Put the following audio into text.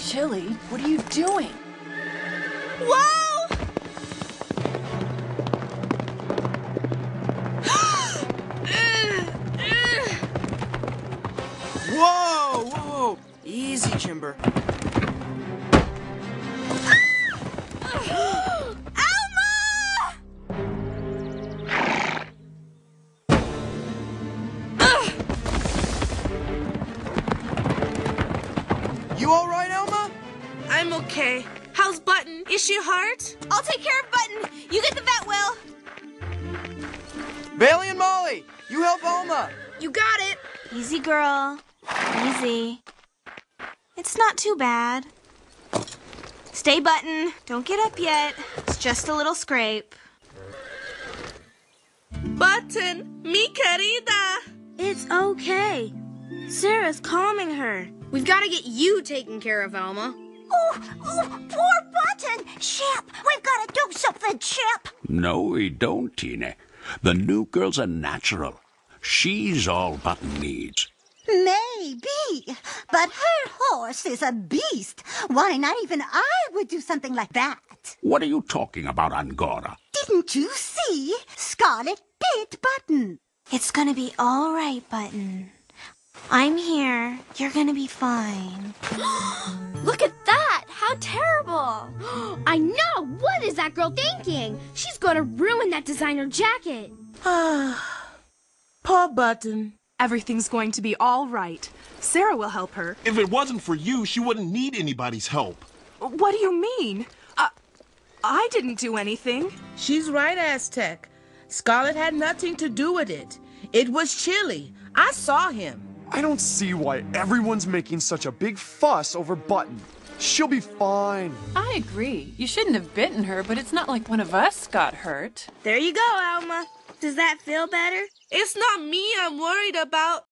Chili, what are you doing? Whoa! Whoa! Whoa! Easy, Chimber. You all right, Elma? I'm okay. How's Button? Is she hurt? I'll take care of Button. You get the vet, Will. Bailey and Molly, you help Elma. You got it. Easy, girl. Easy. It's not too bad. Stay, Button. Don't get up yet. It's just a little scrape. Button, mi querida. It's okay. Sarah's calming her. We've got to get you taken care of, Alma. Oh, poor Button. Chip, we've got to do something, Chip. No, we don't, Tina. The new girl's a natural. She's all Button needs. Maybe, but her horse is a beast. Why, not even I would do something like that. What are you talking about, Angora? Didn't you see? Scarlet bit Button. It's gonna be all right, Button. I'm here. You're gonna be fine. Look at that! How terrible! I know! What is that girl thinking? She's gonna ruin that designer jacket. Poor Button. Everything's going to be all right. Sarah will help her. If it wasn't for you, she wouldn't need anybody's help. What do you mean? I didn't do anything. She's right, Aztec. Scarlet had nothing to do with it. It was Chili. I saw him. I don't see why everyone's making such a big fuss over Button. She'll be fine. I agree. You shouldn't have bitten her, but it's not like one of us got hurt. There you go, Alma. Does that feel better? It's not me I'm worried about.